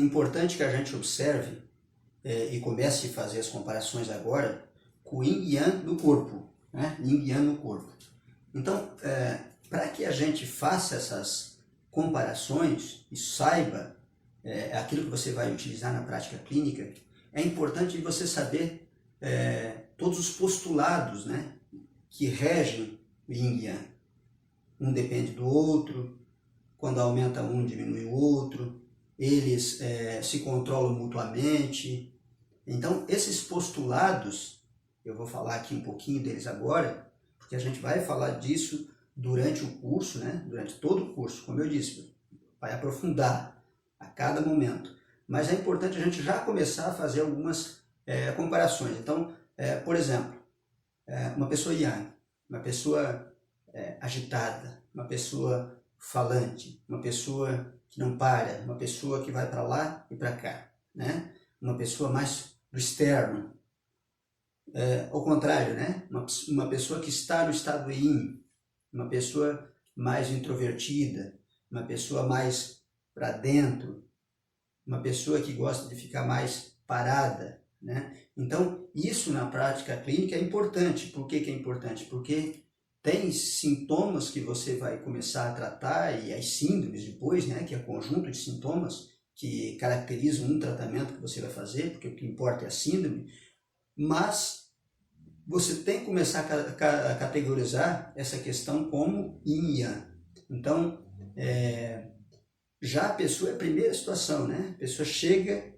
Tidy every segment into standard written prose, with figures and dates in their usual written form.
importante que a gente observe e comece a fazer as comparações agora com o Yin e Yang do corpo, né? Yin e Yang no corpo. Então, para que a gente faça essas comparações e saiba aquilo que você vai utilizar na prática clínica, é importante você saber todos os postulados, né, que regem o Yin e Yang. Um depende do outro, quando aumenta um diminui o outro, eles se controlam mutuamente. Então, esses postulados, eu vou falar aqui um pouquinho deles agora, porque a gente vai falar disso durante o curso, né? Durante todo o curso, como eu disse, vai aprofundar a cada momento. Mas é importante a gente já começar a fazer algumas comparações. Então, por exemplo, uma pessoa yang, uma pessoa agitada, uma pessoa falante, uma pessoa que não para, uma pessoa que vai para lá e para cá, né? Uma pessoa mais do externo, ao contrário, né? Uma pessoa que está no estado yin, uma pessoa mais introvertida, uma pessoa mais para dentro, uma pessoa que gosta de ficar mais parada, né? Então, isso na prática clínica é importante. Por que que é importante? Porque tem sintomas que você vai começar a tratar e as síndromes depois, né? Que é conjunto de sintomas que caracterizam um tratamento que você vai fazer, porque o que importa é a síndrome, mas você tem que começar a categorizar essa questão como Yin e Yang. Então, já a pessoa é a primeira situação, né? A pessoa chega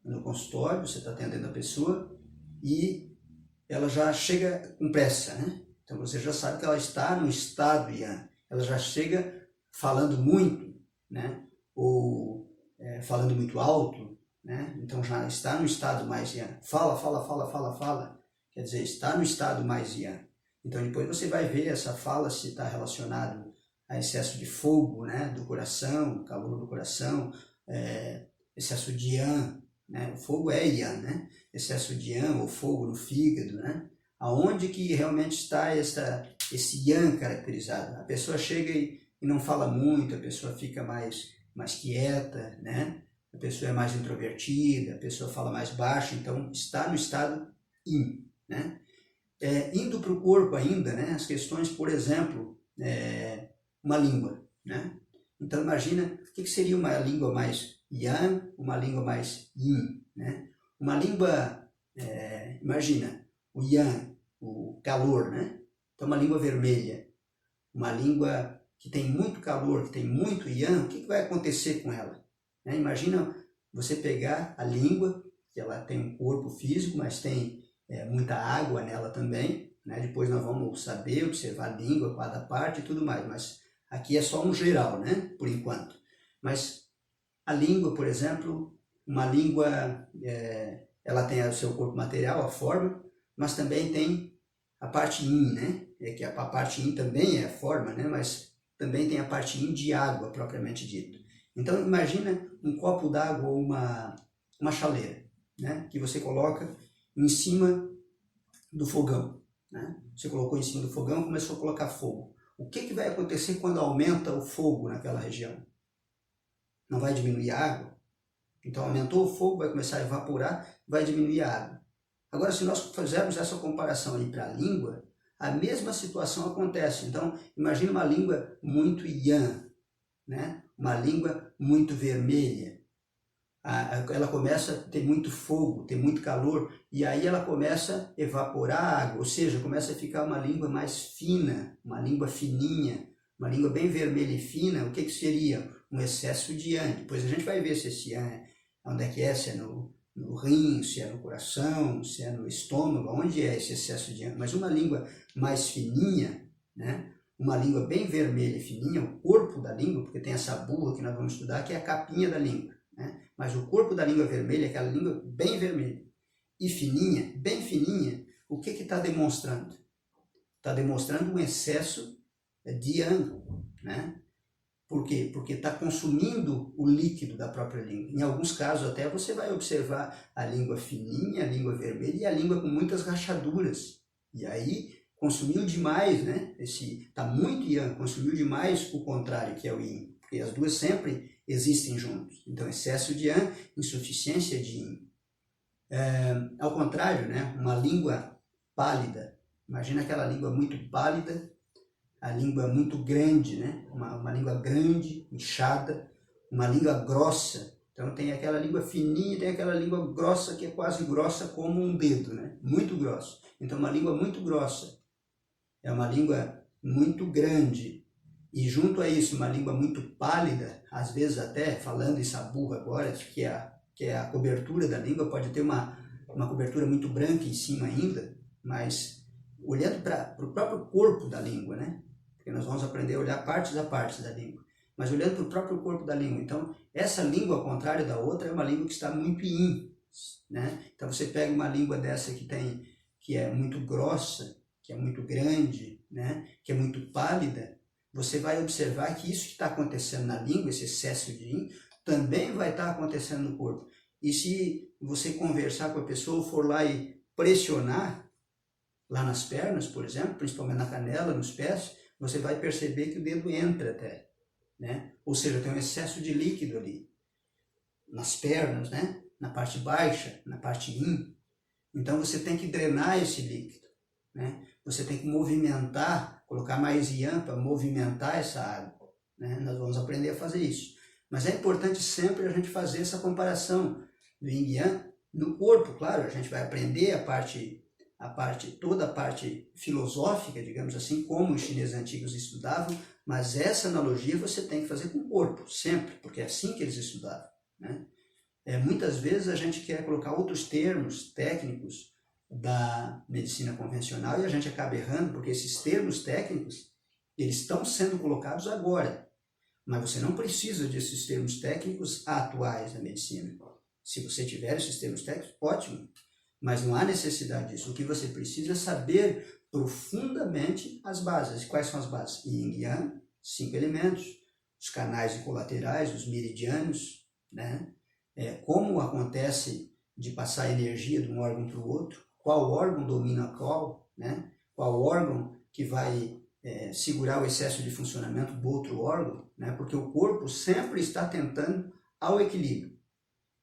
no consultório, você está atendendo a pessoa e ela já chega com pressa, né? Então você já sabe que ela está no estado Yang. Ela já chega falando muito, né? Ou falando muito alto, né? Então já está no estado mais Yang. Fala. Quer dizer, está no estado mais Yang. Então depois você vai ver essa fala se está relacionado a excesso de fogo, né? Do coração, calor do coração, excesso de Yang, né? O fogo é Yang, né? Excesso de Yang ou fogo no fígado, né? Aonde que realmente está esse Yang caracterizado? A pessoa chega e não fala muito, a pessoa fica mais quieta, né? A pessoa é mais introvertida, a pessoa fala mais baixo, então está no estado Yin, né? Indo para o corpo ainda, né? As questões, por exemplo, uma língua, né? Então imagina o que seria uma língua mais Yang, uma língua mais Yin, né? Uma língua, imagina, o Yang, o calor, né? Então uma língua vermelha, uma língua que tem muito calor, que tem muito Yang, o que vai acontecer com ela? Imagina você pegar a língua, que ela tem um corpo físico, mas tem muita água nela também, né? Depois nós vamos saber, observar a língua, cada parte e tudo mais, mas aqui é só um geral, né? Por enquanto. Mas a língua, por exemplo, uma língua, ela tem o seu corpo material, a forma, mas também tem a parte Yin, né? Que a parte Yin também é a forma, né? Mas também tem a parte Yin de água, propriamente dito. Então, imagina um copo d'água ou uma chaleira, né? Que você coloca em cima do fogão, né? Você colocou em cima do fogão e começou a colocar fogo. O que vai acontecer quando aumenta o fogo naquela região? Não vai diminuir a água? Então, aumentou o fogo, vai começar a evaporar, vai diminuir a água. Agora, se nós fizermos essa comparação aí para a língua, a mesma situação acontece. Então, imagina uma língua muito Yang, né? Uma língua muito vermelha. Ela começa a ter muito fogo, ter muito calor, e aí ela começa a evaporar a água, ou seja, começa a ficar uma língua mais fina, uma língua fininha, uma língua bem vermelha e fina. O que seria? Um excesso de Yang. Depois a gente vai ver se esse Yang, onde é que é, se é no rim, se é no coração, se é no estômago, onde é esse excesso de Yang. Mas uma língua mais fininha, né? Uma língua bem vermelha e fininha, o corpo da língua, porque tem essa bula que nós vamos estudar, que é a capinha da língua, né? Mas o corpo da língua vermelha é aquela língua bem vermelha e fininha, bem fininha. O que está demonstrando? Está demonstrando um excesso de Yang, né? Por quê? Porque está consumindo o líquido da própria língua. Em alguns casos até você vai observar a língua fininha, a língua vermelha e a língua com muitas rachaduras. E aí consumiu demais, né? Está muito Yang, consumiu demais o contrário, que é o Yin. porque as duas sempre existem juntos. Então, excesso de Yang, insuficiência de Yin. Ao contrário, né? Uma língua pálida, imagina aquela língua muito pálida, a língua muito grande, né? Uma língua grande, inchada, uma língua grossa. Então tem aquela língua fininha e tem aquela língua grossa que é quase grossa como um dedo, né? Muito grossa. Então uma língua muito grossa é uma língua muito grande. E junto a isso, uma língua muito pálida, às vezes até, falando em saburro agora, que é a cobertura da língua, pode ter uma cobertura muito branca em cima ainda, mas olhando para o próprio corpo da língua, né? Porque nós vamos aprender a olhar partes a partes da língua, mas olhando para o próprio corpo da língua. Então, essa língua, ao contrário da outra, é uma língua que está muito yin, né? Então, você pega uma língua dessa que é muito grossa, que é muito grande, né? Que é muito pálida, você vai observar que isso que está acontecendo na língua, esse excesso de yin, também vai estar acontecendo no corpo. E se você conversar com a pessoa, for lá e pressionar, lá nas pernas, por exemplo, principalmente na canela, nos pés, você vai perceber que o dedo entra até, né? Ou seja, tem um excesso de líquido ali, nas pernas, né? Na parte baixa, na parte yin. Então você tem que drenar esse líquido, né? Você tem que movimentar, colocar mais yang para movimentar essa água, né? Nós vamos aprender a fazer isso. Mas é importante sempre a gente fazer essa comparação do yin e yang no corpo. Claro, a gente vai aprender toda a parte filosófica, digamos assim, como os chineses antigos estudavam, mas essa analogia você tem que fazer com o corpo, sempre, porque é assim que eles estudavam, né? Muitas vezes a gente quer colocar outros termos técnicos da medicina convencional e a gente acaba errando, porque esses termos técnicos, eles estão sendo colocados agora, mas você não precisa desses termos técnicos atuais da medicina. Se você tiver esses termos técnicos, ótimo, mas não há necessidade disso. O que você precisa é saber profundamente as bases. Quais são as bases? Yin e Yang, 5 elementos, os canais e colaterais, os meridianos, né? Como acontece de passar energia de um órgão para o outro, qual órgão domina qual, né? Qual órgão que vai segurar o excesso de funcionamento do outro órgão, né? Porque o corpo sempre está tentando ao equilíbrio.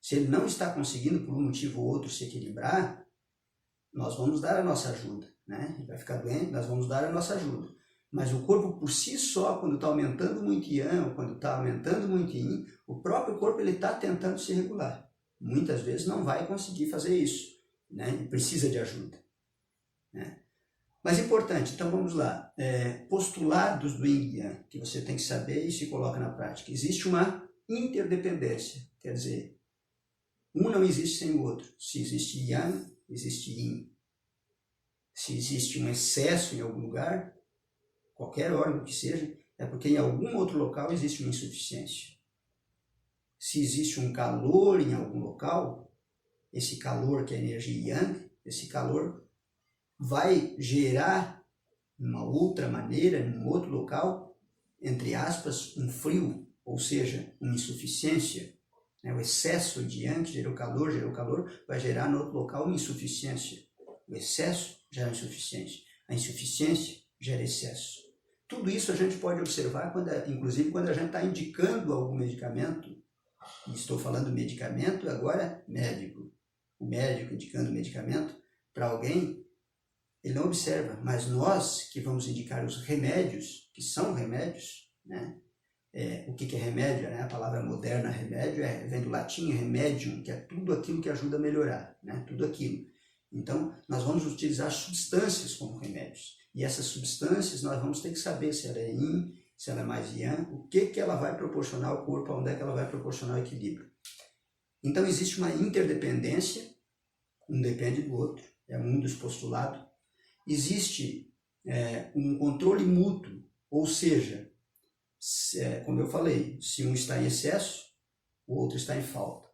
Se ele não está conseguindo, por um motivo ou outro, se equilibrar, nós vamos dar a nossa ajuda, né? Ele vai ficar doente, nós vamos dar a nossa ajuda. Mas o corpo por si só, quando está aumentando muito Yang, ou quando está aumentando muito Yin, o próprio corpo está tentando se regular. Muitas vezes não vai conseguir fazer isso, né? E precisa de ajuda, né? Mas importante, então vamos lá. Postulados do Yin e Yang, que você tem que saber e se coloca na prática. Existe uma interdependência, quer dizer, um não existe sem o outro. Se existe Yang, existe Yin. Se existe um excesso em algum lugar, qualquer órgão que seja, é porque em algum outro local existe uma insuficiência. Se existe um calor em algum local, esse calor que é a energia Yang, esse calor vai gerar, de uma outra maneira, em um outro local, entre aspas, um frio, ou seja, uma insuficiência. O excesso de Yang gerou calor, vai gerar no outro local uma insuficiência. O excesso gera insuficiência. A insuficiência gera excesso. Tudo isso a gente pode observar, inclusive quando a gente está indicando algum medicamento, e estou falando medicamento, agora médico. O médico indicando medicamento para alguém, ele não observa, mas nós que vamos indicar os remédios, que são remédios, né? O que é remédio, né? A palavra moderna remédio vem do latim remedium, que é tudo aquilo que ajuda a melhorar, né? Tudo aquilo. Então, nós vamos utilizar substâncias como remédios. E essas substâncias nós vamos ter que saber se ela é Yin, se ela é mais Yang, o que ela vai proporcionar ao corpo, onde é que ela vai proporcionar o equilíbrio. Então, existe uma interdependência, um depende do outro, é um dos postulados. Existe um controle mútuo, ou seja, como eu falei, se um está em excesso, o outro está em falta,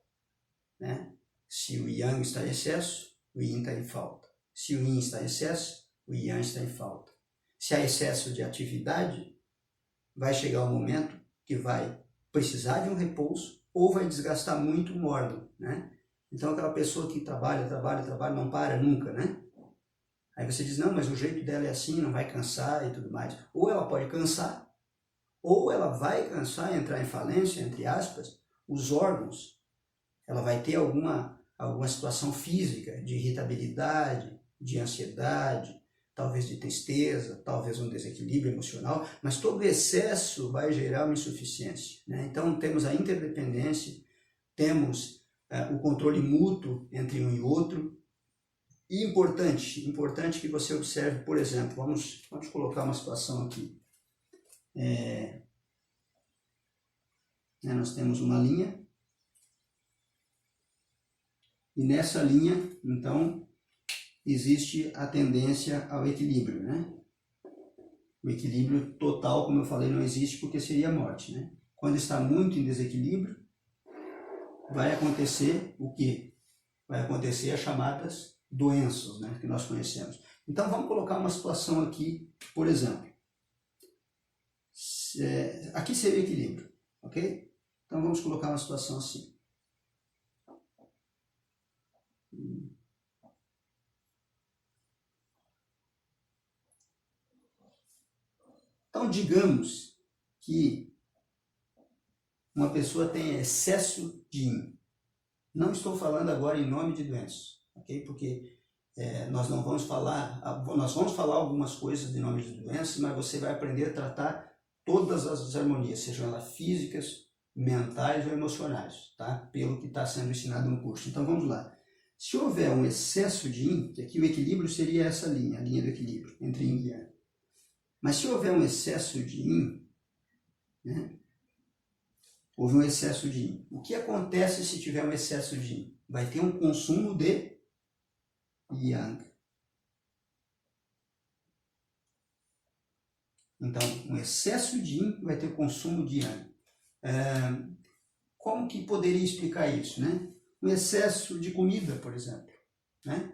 né? Se o Yang está em excesso, o Yin está em falta. Se o Yin está em excesso, o Yang está em falta. Se há excesso de atividade, vai chegar um momento que vai precisar de um repouso ou vai desgastar muito um órgão, né? Então aquela pessoa que trabalha, não para nunca, né? Aí você diz, não, mas o jeito dela é assim, não vai cansar e tudo mais. Ou ela pode cansar, ou ela vai cansar, entrar em falência, entre aspas, os órgãos. Ela vai ter alguma situação física de irritabilidade, de ansiedade, talvez de tristeza, talvez um desequilíbrio emocional, mas todo excesso vai gerar uma insuficiência, né? Então temos a interdependência, temos o controle mútuo entre um e outro. E importante que você observe, por exemplo, vamos colocar uma situação aqui. Nós temos uma linha, e nessa linha, então, existe a tendência ao equilíbrio, né? O equilíbrio total, como eu falei, não existe porque seria a morte, né? Quando está muito em desequilíbrio, vai acontecer o quê? Vai acontecer as chamadas doenças, né, que nós conhecemos. Então vamos colocar uma situação aqui, por exemplo. Aqui seria o equilíbrio, ok? Então vamos colocar uma situação assim. Então digamos que uma pessoa tem excesso de yin. Não estou falando agora em nome de doenças, ok? Porque nós vamos falar algumas coisas de nome de doenças, mas você vai aprender a tratar todas as desarmonias, sejam elas físicas, mentais ou emocionais, tá? Pelo que está sendo ensinado no curso. Então vamos lá. Se houver um excesso de yin, que aqui o equilíbrio seria essa linha, a linha do equilíbrio entre yin e yang. Mas se houver um excesso de yin, né? Houve um excesso de yin. O que acontece se tiver um excesso de yin? Vai ter um consumo de yang. Então, um excesso de yin vai ter consumo de yang. Como que poderia explicar isso, né? Um excesso de comida, por exemplo, né?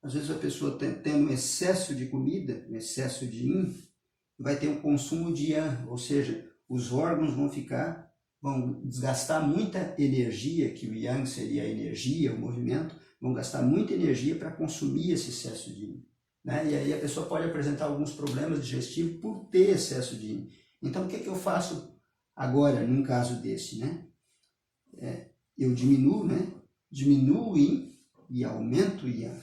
Às vezes a pessoa tendo um excesso de comida, um excesso de yin, vai ter um consumo de yang, ou seja, os órgãos vão desgastar muita energia, que o yang seria a energia, o movimento, vão gastar muita energia para consumir esse excesso de yin, né? E aí a pessoa pode apresentar alguns problemas digestivos por ter excesso de yin. Então o que eu faço agora, num caso desse, né? Eu diminuo, né? Diminuo o yin e aumento o yang.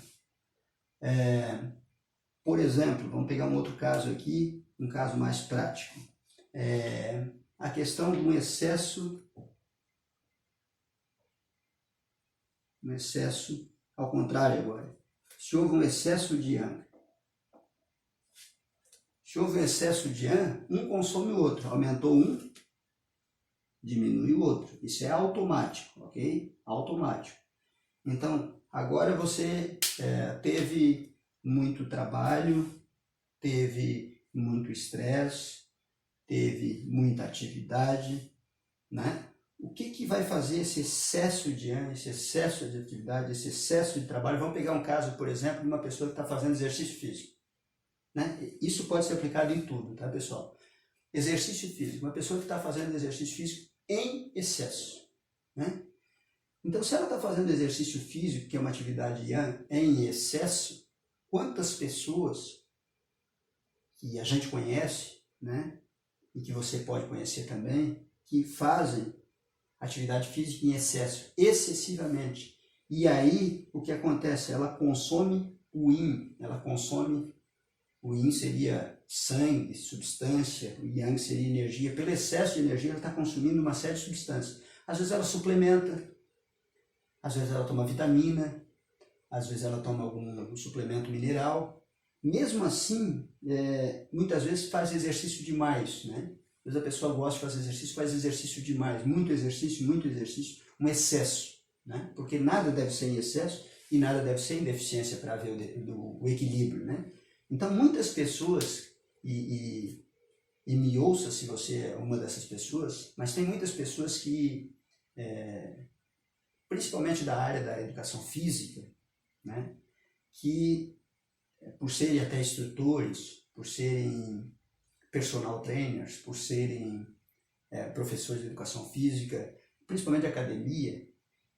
Por exemplo, vamos pegar um outro caso aqui, um caso mais prático. A questão de um excesso ao contrário agora. Se houve um excesso de yang, um consome o outro. Aumentou um, diminui o outro. Isso é automático, ok? Automático. Então, agora você teve muito trabalho, teve muito estresse, teve muita atividade, né? O que vai fazer esse excesso de ânimo, esse excesso de atividade, esse excesso de trabalho? Vamos pegar um caso, por exemplo, de uma pessoa que está fazendo exercício físico, né? Isso pode ser aplicado em tudo, tá, pessoal? Exercício físico, uma pessoa que está fazendo exercício físico em excesso, né? Então, se ela está fazendo exercício físico, que é uma atividade yang, em excesso, quantas pessoas que a gente conhece, né, e que você pode conhecer também, que fazem atividade física em excesso, excessivamente. E aí, o que acontece? Ela consome o yin, o yin seria sangue, substância, o yang seria energia. Pelo excesso de energia, ela está consumindo uma série de substâncias. Às vezes ela suplementa, às vezes ela toma vitamina, às vezes ela toma algum suplemento mineral. Mesmo assim, muitas vezes faz exercício demais, né? Às vezes a pessoa gosta de fazer exercício, faz exercício demais, muito exercício, um excesso, né? Porque nada deve ser em excesso e nada deve ser em deficiência para haver o equilíbrio, né? Então, muitas pessoas, e me ouça se você é uma dessas pessoas, mas tem muitas pessoas que, principalmente da área da educação física, né, que por serem até instrutores, por serem personal trainers, por serem professores de educação física, principalmente de academia,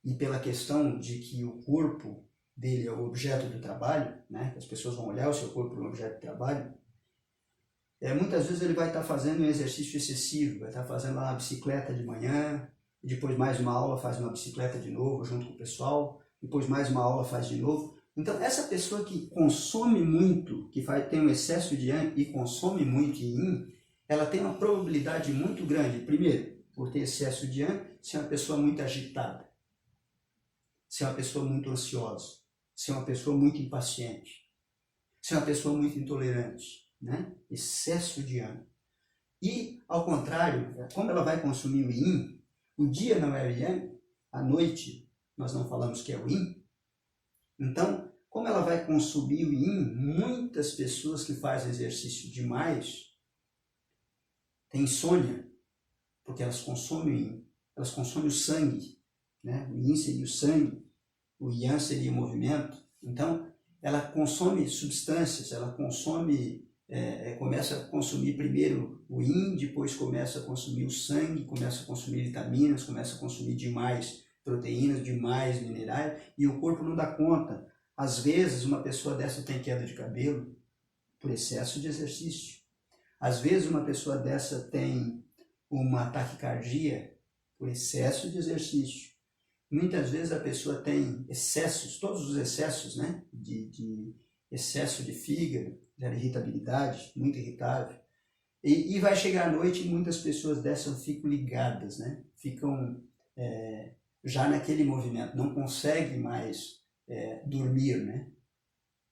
e pela questão de que o corpo dele é o objeto do trabalho, né, que as pessoas vão olhar o seu corpo como objeto de trabalho, muitas vezes ele vai estar fazendo um exercício excessivo, vai estar fazendo lá uma bicicleta de manhã, depois mais uma aula faz uma bicicleta de novo junto com o pessoal, depois mais uma aula faz de novo. Então essa pessoa que consome muito, tem um excesso de yang e consome muito yin, ela tem uma probabilidade muito grande, primeiro, por ter excesso de yang, ser uma pessoa muito agitada, ser uma pessoa muito ansiosa, ser uma pessoa muito impaciente, ser uma pessoa muito intolerante, né? Excesso de yang. E, ao contrário, como ela vai consumir o yin, o dia não é o yang, à noite nós não falamos que é o yin, então, como ela vai consumir o yin, muitas pessoas que fazem exercício demais têm insônia, porque elas consomem o yin, elas consomem o sangue, né? O yin seria o sangue, o yang seria o movimento. Então, ela consome substâncias, ela começa a consumir primeiro o yin, depois começa a consumir o sangue, começa a consumir vitaminas, começa a consumir demais proteínas, demais minerais, e o corpo não dá conta. Às vezes, uma pessoa dessa tem queda de cabelo por excesso de exercício. Às vezes, uma pessoa dessa tem uma taquicardia por excesso de exercício. Muitas vezes a pessoa tem excessos, todos os excessos, né? De excesso de fígado, de irritabilidade, muito irritável. E vai chegar à noite e muitas pessoas dessas ficam ligadas, né? Ficam já naquele movimento, não conseguem mais dormir, né?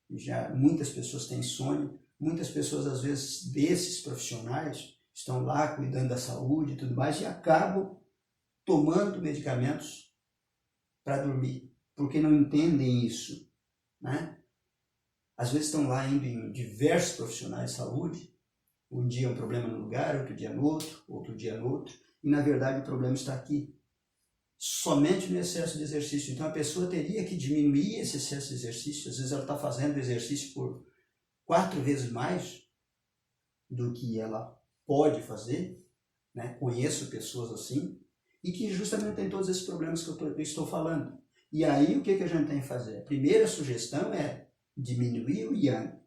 Já muitas pessoas têm insônia, muitas pessoas às vezes desses profissionais estão lá cuidando da saúde e tudo mais e acabam tomando medicamentos para dormir, porque não entendem isso, né? Às vezes estão lá indo em diversos profissionais de saúde, um dia é um problema no lugar, outro dia no outro dia no outro, e na verdade o problema está aqui, somente no excesso de exercício. Então a pessoa teria que diminuir esse excesso de exercício, às vezes ela está fazendo exercício por 4 vezes mais do que ela pode fazer, né? Conheço pessoas assim, e que justamente tem todos esses problemas que eu estou falando. E aí o que a gente tem que fazer? A primeira sugestão é diminuir o yang.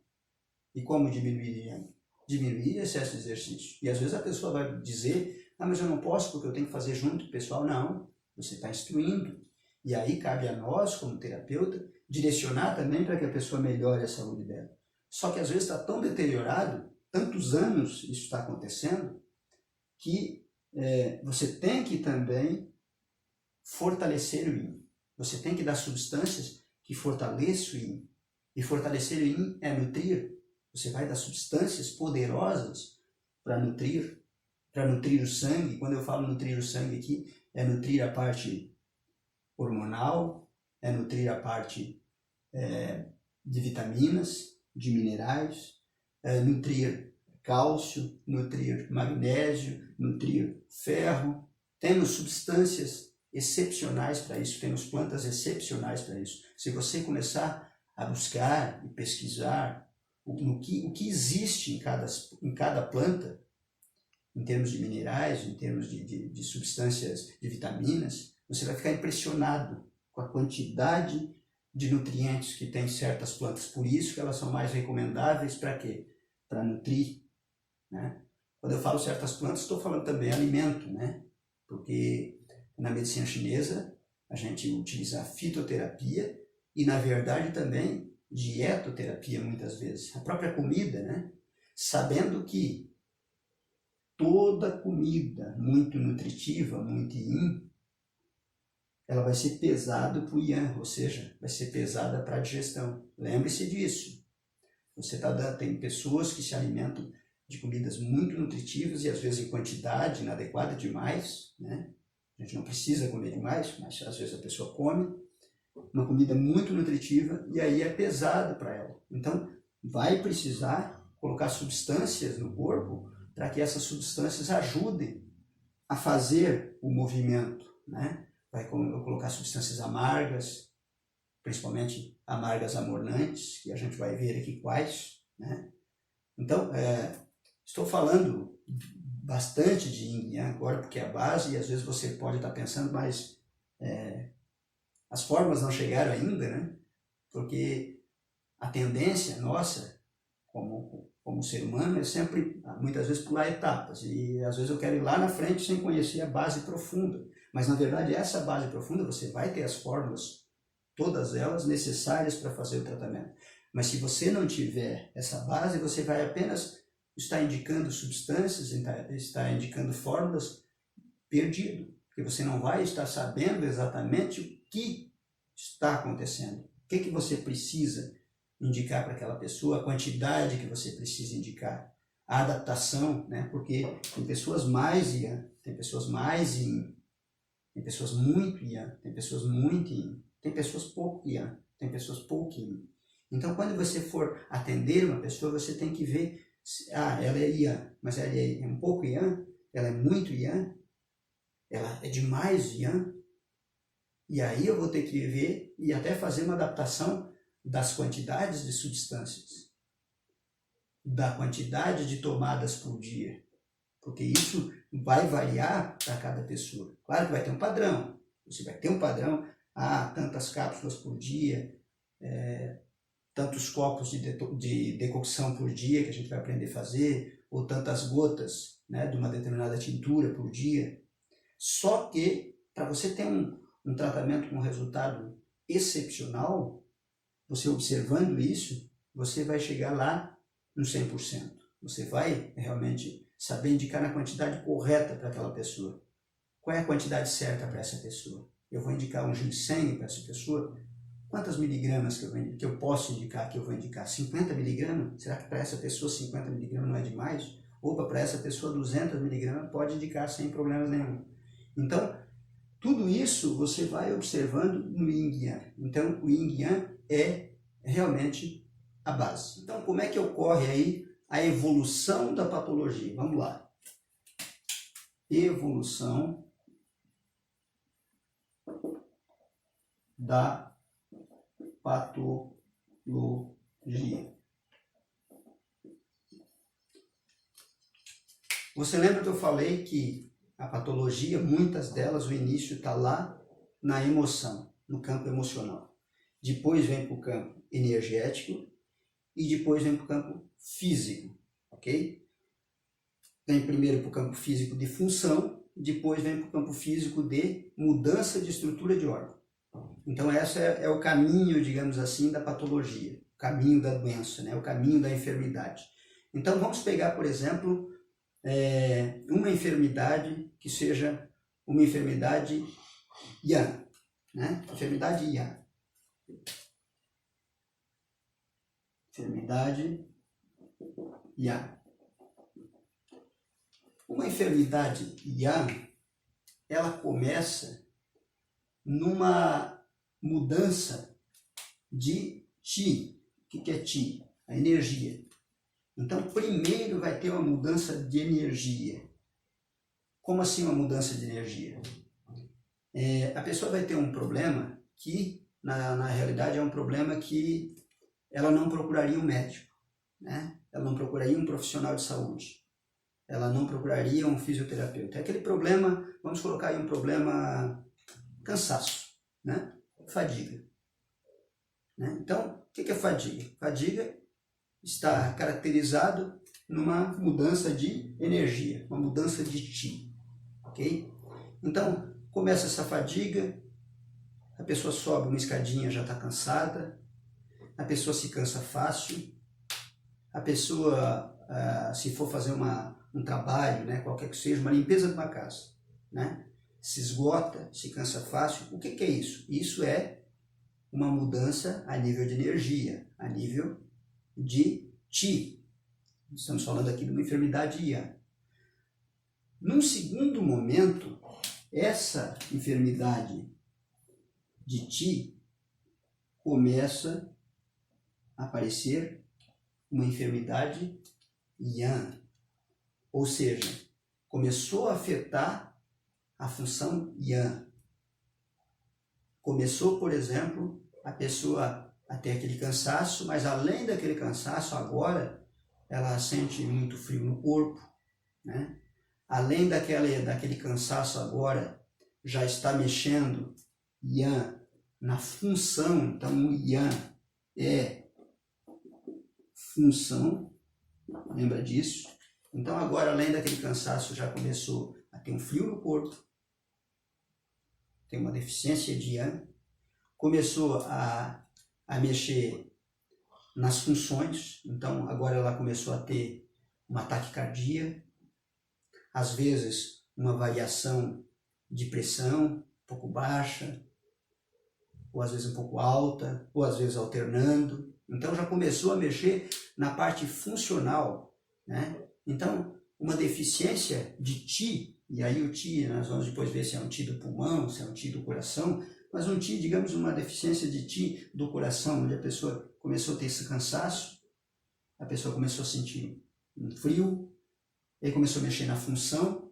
E como diminuir o yang? Diminuir o excesso de exercício. E às vezes a pessoa vai dizer, mas eu não posso porque eu tenho que fazer junto com o pessoal. Não, você está instruindo. E aí cabe a nós, como terapeuta, direcionar também para que a pessoa melhore a saúde dela. Só que às vezes está tão deteriorado, tantos anos isso está acontecendo, que você tem que também fortalecer o yin. Você tem que dar substâncias que fortaleçam o yin. E fortalecer o yin é nutrir. Você vai dar substâncias poderosas para nutrir o sangue. Quando eu falo nutrir o sangue aqui, é nutrir a parte hormonal, é nutrir a parte de vitaminas, de minerais, nutrir cálcio, nutrir magnésio, nutrir ferro. Temos substâncias excepcionais para isso, temos plantas excepcionais para isso. Se você começar a buscar e pesquisar o que existe em cada planta, em termos de minerais, em termos de substâncias, de vitaminas, você vai ficar impressionado com a quantidade de nutrientes que tem certas plantas. Por isso que elas são mais recomendáveis para quê? Para nutrir, né? Quando eu falo certas plantas, estou falando também alimento, né? Porque na medicina chinesa a gente utiliza a fitoterapia e, na verdade, também dietoterapia muitas vezes. A própria comida, né? Sabendo que toda comida muito nutritiva, muito yin, ela vai ser pesada para o yang, ou seja, vai ser pesada para a digestão. Lembre-se disso. Tem pessoas que se alimentam de comidas muito nutritivas e às vezes em quantidade inadequada demais, né? A gente não precisa comer demais, mas às vezes a pessoa come uma comida muito nutritiva e aí é pesado para ela. Então, vai precisar colocar substâncias no corpo para que essas substâncias ajudem a fazer o movimento, né? Vai colocar substâncias amargas, principalmente amargas amornantes, que a gente vai ver aqui quais, né? Então, estou falando bastante de Yin Yang agora, porque é a base, e às vezes você pode estar pensando, mas as formas não chegaram ainda, né? Porque a tendência nossa, como como ser humano, é sempre, muitas vezes, pular etapas. E às vezes eu quero ir lá na frente sem conhecer a base profunda. Mas, na verdade, essa base profunda, você vai ter as fórmulas, todas elas necessárias para fazer o tratamento. Mas se você não tiver essa base, você vai apenas estar indicando substâncias, estar indicando fórmulas perdido. Porque você não vai estar sabendo exatamente o que está acontecendo. O que você precisa indicar para aquela pessoa, a quantidade que você precisa indicar, a adaptação, né? Porque tem pessoas mais Yang, tem pessoas mais Yin, tem pessoas muito Yang, tem pessoas muito Yin, tem pessoas pouco Yang, tem pessoas pouco Yin. Então, quando você for atender uma pessoa, você tem que ver, ela é Yang, mas ela é um pouco Yang, ela é muito Yang, ela é demais Yang, e aí eu vou ter que ver e até fazer uma adaptação das quantidades de substâncias, da quantidade de tomadas por dia, porque isso vai variar para cada pessoa. Claro que vai ter um padrão, você vai ter um padrão, tantas cápsulas por dia, tantos copos de decocção por dia que a gente vai aprender a fazer, ou tantas gotas, né, de uma determinada tintura por dia. Só que, para você ter um tratamento com resultado excepcional, você observando isso, você vai chegar lá no 100%. Você vai realmente saber indicar na quantidade correta para aquela pessoa. Qual é a quantidade certa para essa pessoa? Eu vou indicar um ginseng para essa pessoa? Quantas miligramas que eu posso indicar, que eu vou indicar? 50 miligramas? Será que para essa pessoa 50 miligramas não é demais? Opa, para essa pessoa 200 miligramas pode indicar sem problemas nenhum. Então, tudo isso você vai observando no Yin Yang. Então, o Yin Yang é realmente a base. Então, como é que ocorre aí a evolução da patologia? Vamos lá. Evolução da patologia. Você lembra que eu falei que a patologia, muitas delas, o início está lá na emoção, no campo emocional. Depois vem para o campo energético e depois vem para o campo físico, ok? Vem primeiro para o campo físico de função, depois vem para o campo físico de mudança de estrutura de órgão. Então esse é o caminho, digamos assim, da patologia, o caminho da doença, né? O caminho da enfermidade. Então vamos pegar, por exemplo, uma enfermidade que seja uma enfermidade Yang, né? Enfermidade Yang. Enfermidade Yang. Uma enfermidade Yang, ela começa numa mudança de Qi. O que é Qi? A energia. Então, primeiro vai ter uma mudança de energia. Como assim uma mudança de energia? A pessoa vai ter um problema que, na realidade, é um problema que ela não procuraria um médico, né? Ela não procuraria um profissional de saúde. Ela não procuraria um fisioterapeuta. É aquele problema, vamos colocar aí um problema cansaço, né? Fadiga. Né? Então, o que é fadiga? Fadiga está caracterizado numa mudança de energia, uma mudança de Qi, ok? Então, começa essa fadiga, a pessoa sobe uma escadinha, já está cansada, a pessoa se cansa fácil, a pessoa, se for fazer um trabalho, né, qualquer que seja, uma limpeza de uma casa, né, se esgota, se cansa fácil. O que é isso? Isso é uma mudança a nível de energia, a nível de Qi. Estamos falando aqui de uma enfermidade Yang. Num segundo momento, essa enfermidade de Qi começa a aparecer uma enfermidade Yang. Ou seja, começou a afetar a função Yang. Começou, por exemplo, a pessoa a ter aquele cansaço, mas além daquele cansaço, agora ela sente muito frio no corpo, né? Além daquele cansaço agora, já está mexendo Yang na função. Então o Yang é função lembra disso? Então agora, além daquele cansaço, já começou a ter um frio no corpo, tem uma deficiência de yang, começou a mexer nas funções, então agora ela começou a ter uma taquicardia, às vezes uma variação de pressão, um pouco baixa, ou às vezes um pouco alta, ou às vezes alternando. Então já começou a mexer na parte funcional, né? Então, uma deficiência de Qi, e aí o Qi, nós vamos depois ver se é um Qi do pulmão, se é um Qi do coração, mas um Qi, digamos, uma deficiência de Qi do coração, onde a pessoa começou a ter esse cansaço, a pessoa começou a sentir um frio, aí começou a mexer na função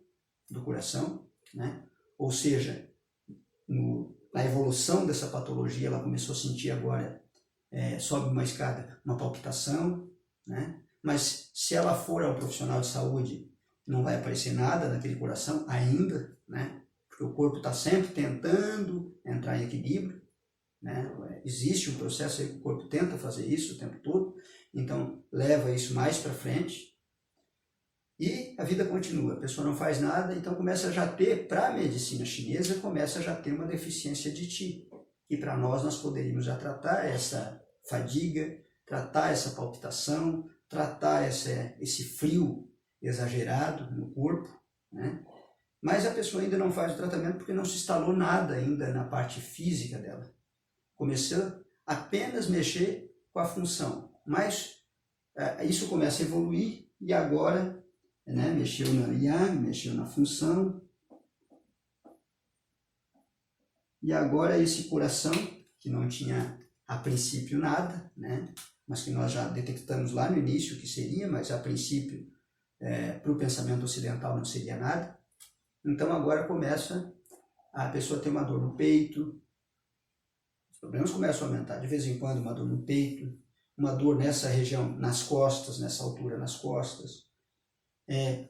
do coração, né? Ou seja, na evolução dessa patologia, ela começou a sentir agora, sobe uma escada, uma palpitação, né? Mas se ela for ao profissional de saúde, não vai aparecer nada naquele coração ainda, né? Porque o corpo está sempre tentando entrar em equilíbrio, né? Existe um processo aí que o corpo tenta fazer isso o tempo todo, então leva isso mais para frente e a vida continua. A pessoa não faz nada, então começa a já ter, para a medicina chinesa, começa a já ter uma deficiência de Qi. E para nós poderíamos já tratar essa fadiga, tratar essa palpitação, tratar esse frio exagerado no corpo, né? Mas a pessoa ainda não faz o tratamento porque não se instalou nada ainda na parte física dela. Começou apenas mexer com a função, mas isso começa a evoluir e agora, né, mexeu na yang, mexeu na função, e agora esse coração, que não tinha a princípio nada, né, mas que nós já detectamos lá no início que seria, mas a princípio, para o pensamento ocidental não seria nada. Então agora começa a pessoa ter uma dor no peito, os problemas começam a aumentar, de vez em quando uma dor no peito, uma dor nessa região, nas costas, nessa altura nas costas,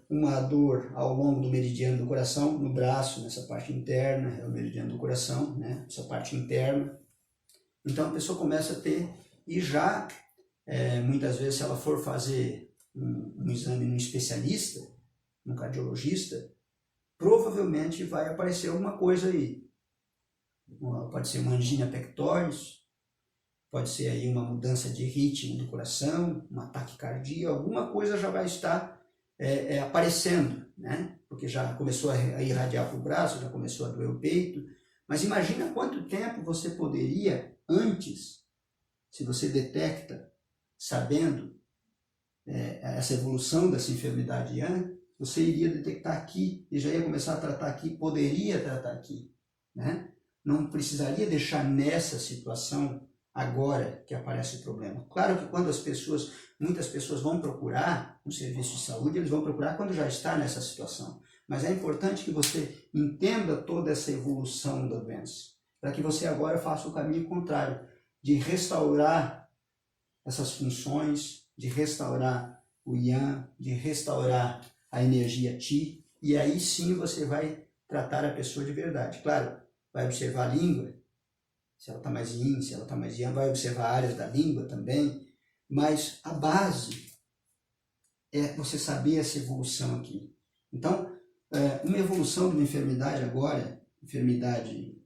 uma dor ao longo do meridiano do coração, no braço, nessa parte interna, é o meridiano do coração, né, essa parte interna. Então a pessoa começa a ter, e já muitas vezes se ela for fazer um exame num especialista, num cardiologista, provavelmente vai aparecer alguma coisa aí. Pode ser uma angina pectoris, pode ser aí uma mudança de ritmo do coração, uma taquicardia, alguma coisa já vai estar aparecendo, né? Porque já começou a irradiar para o braço, já começou a doer o peito. Mas imagina quanto tempo você poderia, antes, se você detecta, sabendo essa evolução dessa enfermidade Yang, você iria detectar aqui e já ia começar a tratar aqui, poderia tratar aqui, né? Não precisaria deixar nessa situação agora que aparece o problema. Claro que quando muitas pessoas vão procurar um serviço de saúde, eles vão procurar quando já está nessa situação. Mas é importante que você entenda toda essa evolução da doença, para que você agora faça o caminho contrário, de restaurar essas funções, de restaurar o Yang, de restaurar a energia Qi, e aí sim você vai tratar a pessoa de verdade. Claro, vai observar a língua, se ela está mais Yin, se ela está mais Yang, vai observar áreas da língua também, mas a base é você saber essa evolução aqui. Então, uma evolução de uma enfermidade agora, enfermidade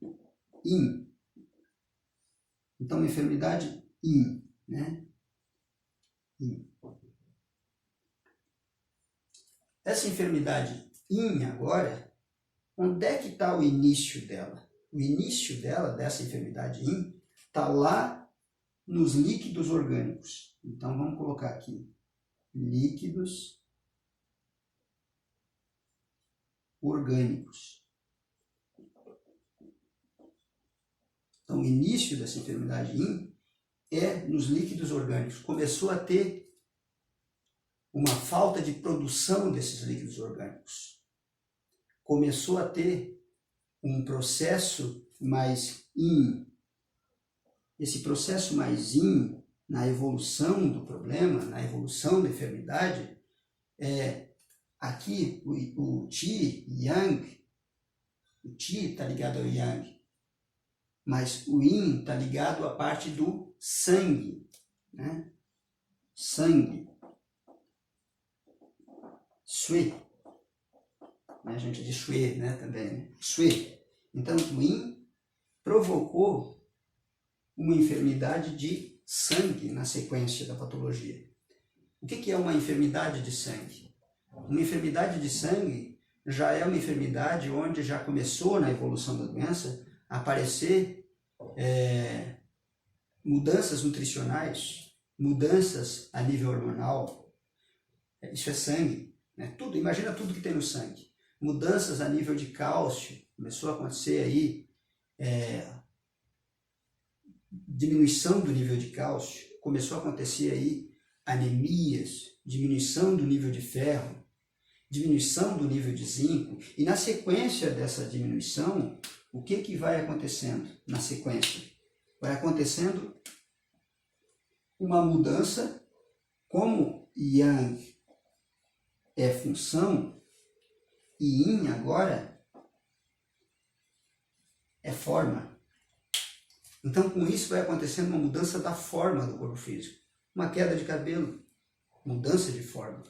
Yin, então uma enfermidade Yin, né? Yin. Essa enfermidade Yin agora, onde é que está o início dela? O início dela, dessa enfermidade Yin, está lá nos líquidos orgânicos. Então vamos colocar aqui, líquidos orgânicos. Então o início dessa enfermidade Yin é nos líquidos orgânicos. Começou a ter uma falta de produção desses líquidos orgânicos. Começou a ter um processo mais Yin. Esse processo mais Yin, na evolução do problema, na evolução da enfermidade, aqui o Qi, Yang, o Qi está ligado ao Yang, mas o Yin está ligado à parte do sangue, né? Sangue. sui. A gente diz sui, né, também. Né? Sui. Então, o yin provocou uma enfermidade de sangue na sequência da patologia. O que é uma enfermidade de sangue? Uma enfermidade de sangue já é uma enfermidade onde já começou na evolução da doença a aparecer mudanças nutricionais, mudanças a nível hormonal. Isso é sangue, né? Tudo, imagina tudo que tem no sangue. Mudanças a nível de cálcio, começou a acontecer aí diminuição do nível de cálcio, começou a acontecer aí anemias, diminuição do nível de ferro, diminuição do nível de zinco, e na sequência dessa diminuição, o que vai acontecendo na sequência? Vai acontecendo uma mudança, como Yang é função, e Yin agora é forma. Então, com isso vai acontecendo uma mudança da forma do corpo físico. Uma queda de cabelo, mudança de forma.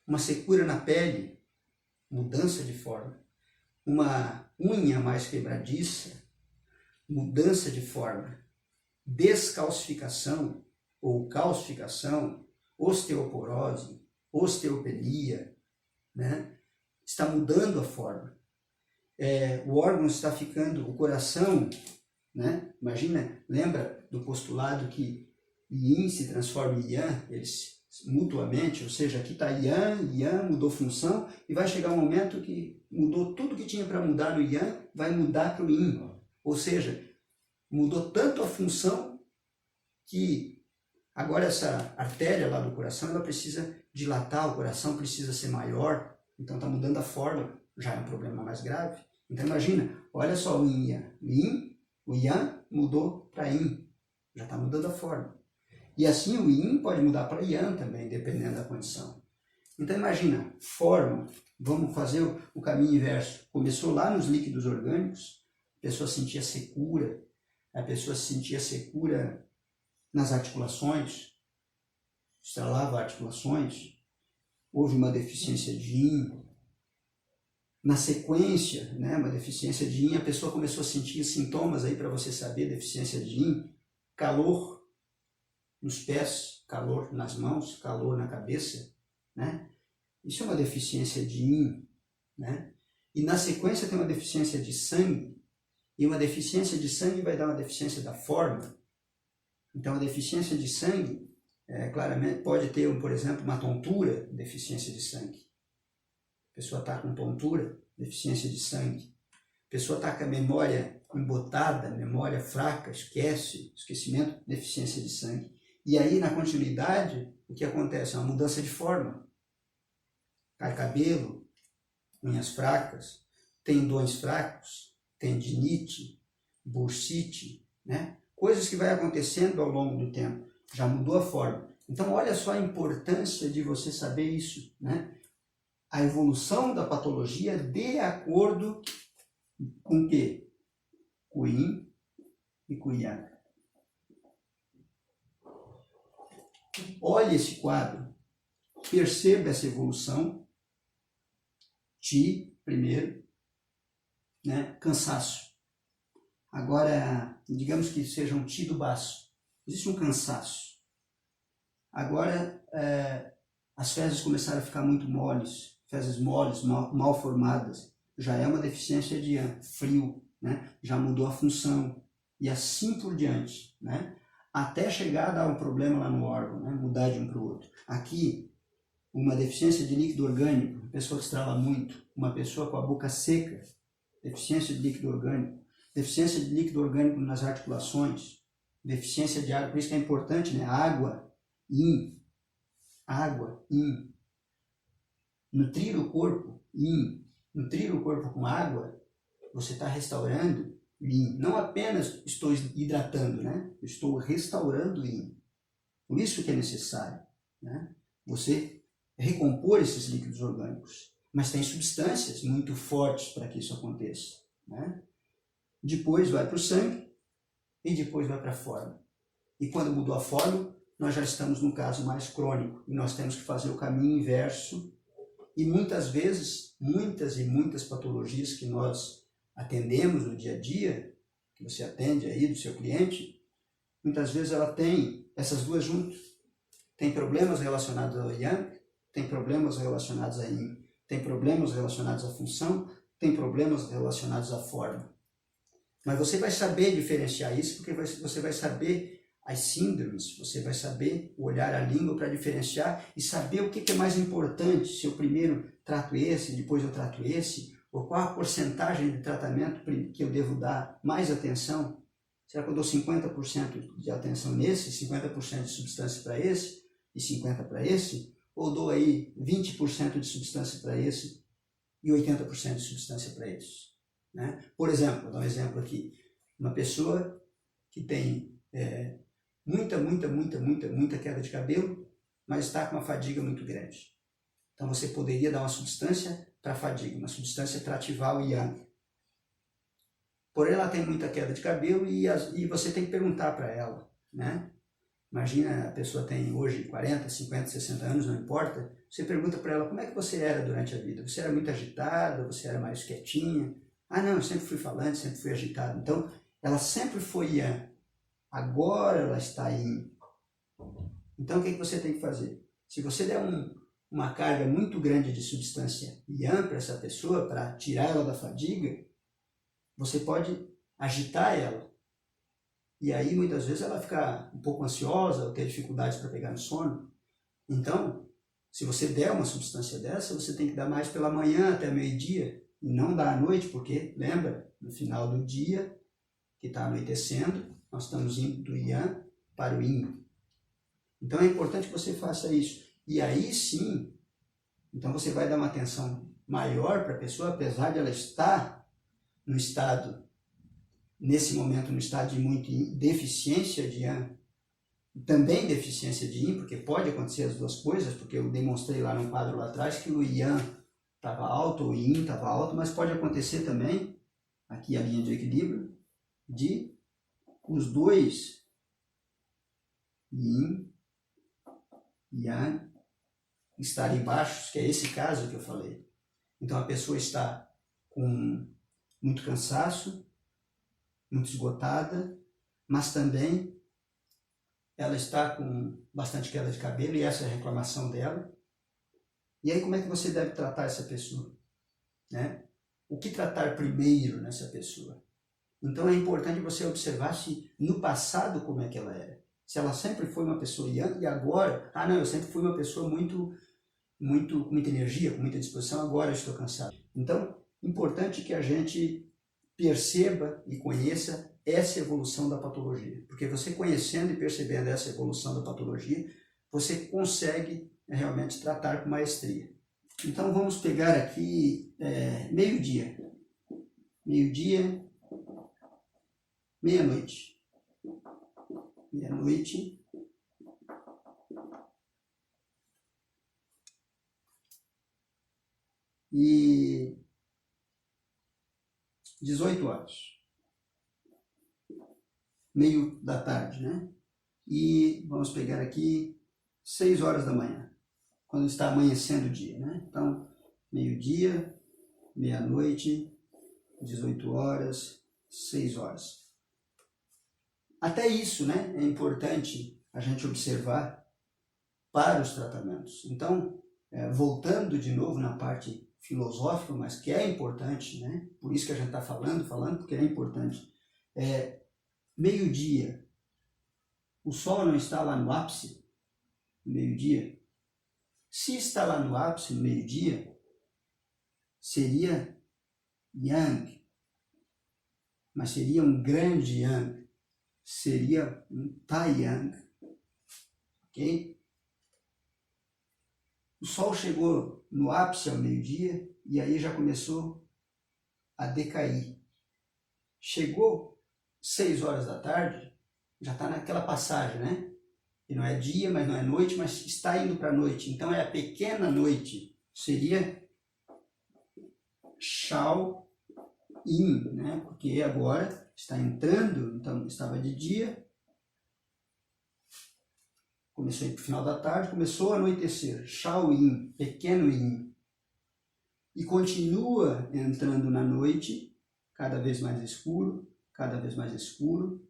Uma secura na pele, mudança de forma. Uma unha mais quebradiça, mudança de forma. Descalcificação ou calcificação, osteoporose, osteopenia, né? Está mudando a forma. O órgão está ficando, o coração, né? Imagina, lembra do postulado que Yin se transforma em Yang, eles mutuamente, ou seja, aqui está Yang mudou função, e vai chegar um momento que mudou tudo que tinha para mudar no Yang, vai mudar para o Yin. Ou seja, mudou tanto a função que agora essa artéria lá do coração, ela precisa dilatar, o coração precisa ser maior, então está mudando a forma, já é um problema mais grave. Então imagina, olha só o Yin, o Yang mudou para Yin, já está mudando a forma. E assim o Yin pode mudar para Yang também, dependendo da condição. Então imagina, forma, vamos fazer o caminho inverso. Começou lá nos líquidos orgânicos, a pessoa sentia secura, a pessoa sentia secura nas articulações, estralava articulações, houve uma deficiência de Yin. Na sequência, né, uma deficiência de Yin, a pessoa começou a sentir sintomas aí para você saber, deficiência de Yin, calor nos pés, calor nas mãos, calor na cabeça, né? Isso é uma deficiência de Yin, né? E na sequência tem uma deficiência de sangue, e uma deficiência de sangue vai dar uma deficiência da forma. Então a deficiência de sangue, claramente pode ter, por exemplo, uma tontura, deficiência de sangue. A pessoa está com tontura, deficiência de sangue. A pessoa está com a memória embotada, memória fraca, esquecimento, deficiência de sangue. E aí, na continuidade, o que acontece? É uma mudança de forma. Cai cabelo, unhas fracas, tendões fracos, tendinite, bursite, né? Coisas que vai acontecendo ao longo do tempo. Já mudou a forma. Então, olha só a importância de você saber isso, né? A evolução da patologia de acordo com o quê? Com o Yin e com o Yang. Olhe esse quadro, perceba essa evolução. Ti, primeiro, né? Cansaço. Agora, digamos que seja um ti do baço. Existe um cansaço. Agora, as fezes começaram a ficar muito moles, fezes moles, mal formadas. Já é uma deficiência de frio, né? Já mudou a função. E assim por diante, né? Até chegar a dar um problema lá no órgão, né? Mudar de um para o outro. Aqui, uma deficiência de líquido orgânico, uma pessoa que estrala muito, uma pessoa com a boca seca, deficiência de líquido orgânico, deficiência de líquido orgânico nas articulações, deficiência de água, por isso que é importante, né? Água, Yin, nutrir o corpo, Yin, nutrir o corpo com água, você está restaurando Yin. Não apenas estou hidratando, né? Estou restaurando Yin. Por isso que é necessário, né? Você recompor esses líquidos orgânicos. Mas tem substâncias muito fortes para que isso aconteça, né? Depois vai para o sangue e depois vai para a forma. E quando mudou a forma, nós já estamos num caso mais crônico. E nós temos que fazer o caminho inverso E muitas vezes, muitas patologias que nós atendemos no dia a dia, que você atende aí do seu cliente, muitas vezes ela tem essas duas juntas. Tem problemas relacionados ao Yang, tem problemas relacionados a Yin, tem problemas relacionados à função, tem problemas relacionados à forma. Mas você vai saber diferenciar isso, porque você vai saber as síndromes, você vai saber olhar a língua para diferenciar e saber o que é mais importante, se eu primeiro trato esse, depois eu trato esse, ou qual a porcentagem de tratamento que eu devo dar mais atenção. Será que eu dou 50% de atenção nesse, 50% de substância para esse e 50% para esse? Ou dou aí 20% de substância para esse e 80% de substância para esse? Né? Por exemplo, vou dar um exemplo aqui. Uma pessoa que tem muita queda de cabelo, mas está com uma fadiga muito grande. Então você poderia dar uma substância para fadiga, uma substância para ativar o Yang. Porém, ela tem muita queda de cabelo e você tem que perguntar para ela, né? Imagina, a pessoa tem hoje 40, 50, 60 anos, não importa. Você pergunta para ela como é que você era durante a vida. Você era muito agitada? Você era mais quietinha? Ah, não, eu sempre fui falante, sempre fui agitada. Então, ela sempre foi Yang. Agora ela está Yin. Então, o que você tem que fazer? Se você der uma carga muito grande de substância Yang para essa pessoa, para tirar ela da fadiga, você pode agitar ela. E aí, muitas vezes, ela fica um pouco ansiosa ou ter dificuldades para pegar no sono. Então, se você der uma substância dessa, você tem que dar mais pela manhã até meio-dia, e não dar à noite, porque, lembra, no final do dia, que está anoitecendo, nós estamos indo do Yang para o Yin. Então, é importante que você faça isso. E aí, sim, então você vai dar uma atenção maior para a pessoa, apesar de ela estar no estado, nesse momento, no estado de muita deficiência de Yang, também deficiência de Yin, porque pode acontecer as duas coisas, porque eu demonstrei lá no quadro lá atrás que o Yang estava alto, o Yin estava alto, mas pode acontecer também, aqui a linha de equilíbrio, de os dois, Yin, Yang, estarem baixos, que é esse caso que eu falei. Então a pessoa está com muito cansaço, muito esgotada, mas também ela está com bastante queda de cabelo, e essa é a reclamação dela. E aí como é que você deve tratar essa pessoa? Né? O que tratar primeiro nessa pessoa? Então é importante você observar se no passado como é que ela era. Se ela sempre foi uma pessoa Yang e agora, não, eu sempre fui uma pessoa com muita energia, com muita disposição, agora eu estou cansado. Então, importante que a gente perceba e conheça essa evolução da patologia. Porque você conhecendo e percebendo essa evolução da patologia, você consegue realmente tratar com maestria. Então vamos pegar aqui meio-dia. Meio-dia, meia-noite. Meia-noite. E 18 horas. Meio da tarde, né? E vamos pegar aqui 6 horas da manhã, quando está amanhecendo o dia, né? Então, meio-dia, meia-noite, 18 horas, 6 horas. Até isso, né, é importante a gente observar para os tratamentos. Então, voltando de novo na parte filosófica, mas que é importante, né? Por isso que a gente está falando porque é importante. Meio-dia, o sol não está lá no ápice, no meio-dia. Se está lá no ápice, no meio-dia, seria Yang, mas seria um grande Yang, seria um Taiyang, ok? O sol chegou no ápice ao meio-dia e aí já começou a decair. Chegou 6 horas da tarde, já está naquela passagem, né? E não é dia, mas não é noite, mas está indo para a noite. Então é a pequena noite, seria Shao Yin, né? Porque agora está entrando, então estava de dia, começou a ir para o final da tarde, começou a anoitecer, Shao Yin, pequeno Yin. e continua entrando na noite, cada vez mais escuro, cada vez mais escuro,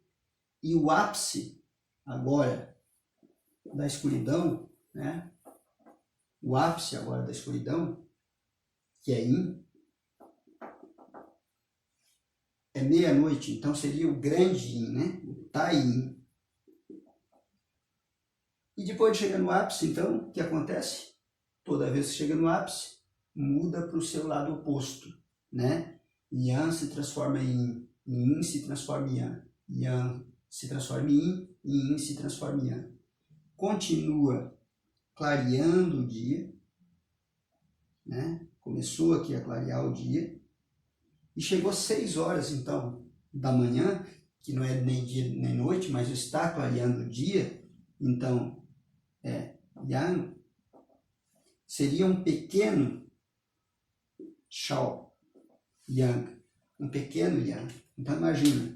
e o ápice agora da escuridão, né? O ápice agora da escuridão, que é Yin, é meia-noite, então seria o grande Yin, né? O Tai Yin. E depois de chegar no ápice, então, o que acontece? Toda vez que chega no ápice, muda para o seu lado oposto, né? Yang se transforma em Yin, se transforma em Yang. Yang se transforma em Yin, e Yin se transforma em Yang. Continua clareando o dia, né? Começou aqui a clarear o dia, e chegou às 6 horas, então, da manhã, que não é nem dia nem noite, mas está clareando o dia, então, Yang seria um pequeno Shao Yang, um pequeno Yang. Então, imagina,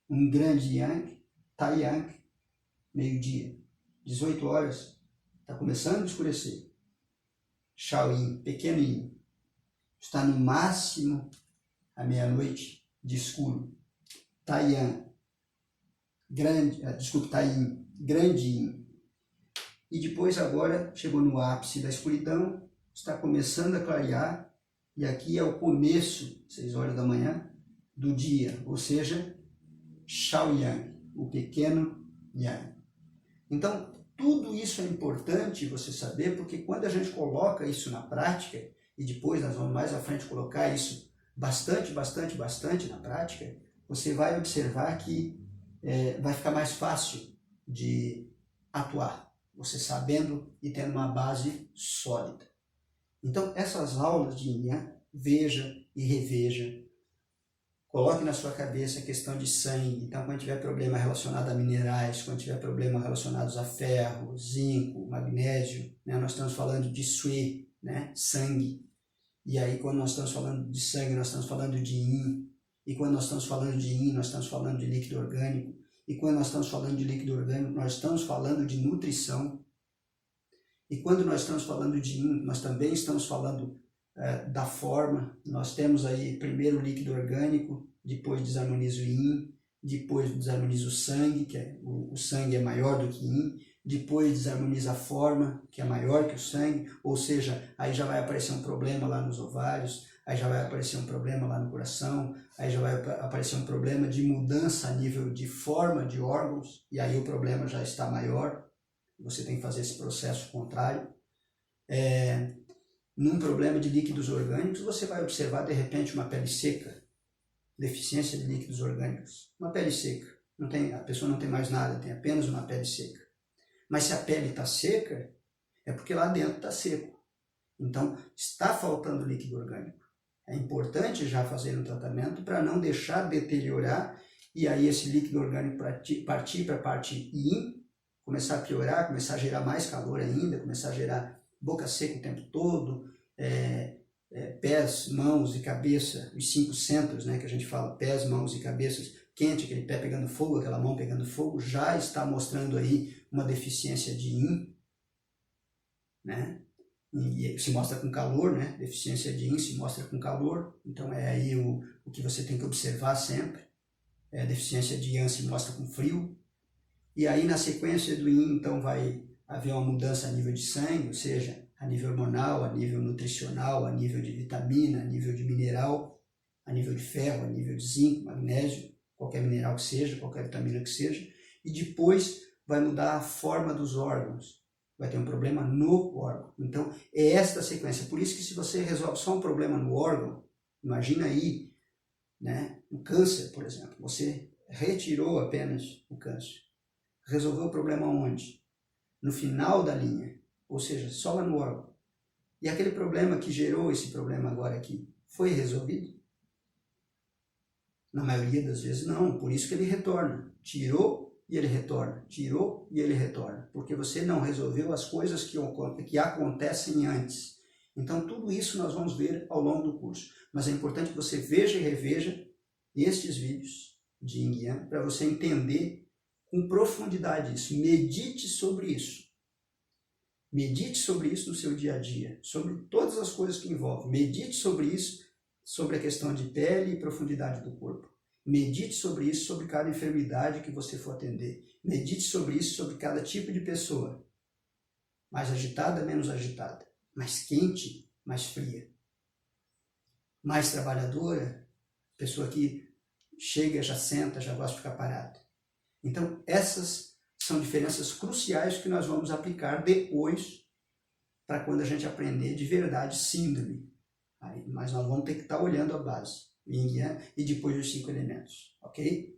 um grande Yang, Tai Yang, meio-dia, 18 horas, está começando a escurecer. Shao Yin, pequeno Yin, está no máximo à meia-noite de escuro. Tai Yang, Tai Yin, grande Yin. E depois agora chegou no ápice da escuridão, está começando a clarear, e aqui é o começo, 6 horas da manhã, do dia, ou seja, Shao Yang, o pequeno Yang. Então, tudo isso é importante você saber, porque quando a gente coloca isso na prática, e depois nós vamos mais à frente colocar isso bastante na prática, você vai observar que vai ficar mais fácil de atuar, você sabendo e tendo uma base sólida. Então, essas aulas de Yin, veja e reveja. Coloque na sua cabeça a questão de sangue. Então, quando tiver problema relacionado a minerais, quando tiver problema relacionados a ferro, zinco, magnésio, né, nós estamos falando de Sui, né, sangue. E aí, quando nós estamos falando de sangue, nós estamos falando de Yin. E quando nós estamos falando de Yin, nós estamos falando de líquido orgânico. E quando nós estamos falando de líquido orgânico, nós estamos falando de nutrição. E quando nós estamos falando de Yin, nós também estamos falando da forma. Nós temos aí primeiro o líquido orgânico, depois desarmoniza o Yin, depois desarmoniza o sangue, que o sangue é maior do que Yin, depois desarmoniza a forma, que é maior que o sangue, ou seja, aí já vai aparecer um problema lá nos ovários, aí já vai aparecer um problema lá no coração, aí já vai aparecer um problema de mudança a nível de forma de órgãos, e aí o problema já está maior, você tem que fazer esse processo contrário. Num problema de líquidos orgânicos, você vai observar de repente uma pele seca, deficiência de líquidos orgânicos, uma pele seca, a pessoa não tem mais nada, tem apenas uma pele seca. Mas se a pele está seca, é porque lá dentro está seco. Então, está faltando líquido orgânico. É importante já fazer um tratamento para não deixar deteriorar e aí esse líquido orgânico partir para a parte Yin, começar a piorar, começar a gerar mais calor ainda, começar a gerar boca seca o tempo todo, pés, mãos e cabeça, os 5 centros, né, que a gente fala, pés, mãos e cabeças, quente, aquele pé pegando fogo, aquela mão pegando fogo, já está mostrando aí uma deficiência de Yin, né? E se mostra com calor, né? Deficiência de Yin se mostra com calor, então é aí o que você tem que observar sempre. A deficiência de Yang se mostra com frio, e aí na sequência do Yin, então vai haver uma mudança a nível de sangue, ou seja, a nível hormonal, a nível nutricional, a nível de vitamina, a nível de mineral, a nível de ferro, a nível de zinco, magnésio, qualquer mineral que seja, qualquer vitamina que seja, e depois vai mudar a forma dos órgãos, vai ter um problema no órgão. Então, é esta a sequência. Por isso que se você resolve só um problema no órgão, imagina aí, né, um câncer, por exemplo, você retirou apenas o câncer, resolveu o problema onde? No final da linha, ou seja, só lá no órgão. E aquele problema que gerou esse problema agora aqui, foi resolvido? Na maioria das vezes não, por isso que ele retorna. Tirou e ele retorna, tirou e ele retorna, porque você não resolveu as coisas que acontecem antes. Então tudo isso nós vamos ver ao longo do curso, mas é importante que você veja e reveja estes vídeos de Yin Yang para você entender com profundidade isso, medite sobre isso. Medite sobre isso no seu dia a dia, sobre todas as coisas que envolvem. Medite sobre isso, sobre a questão de pele e profundidade do corpo. Medite sobre isso, sobre cada enfermidade que você for atender. Medite sobre isso, sobre cada tipo de pessoa. Mais agitada, menos agitada. Mais quente, mais fria. Mais trabalhadora, pessoa que chega, já senta, já gosta de ficar parada. Então, essas são diferenças cruciais que nós vamos aplicar depois para quando a gente aprender de verdade síndrome. Mas nós vamos ter que estar olhando a base, Yin Yang, e depois os 5 elementos, ok?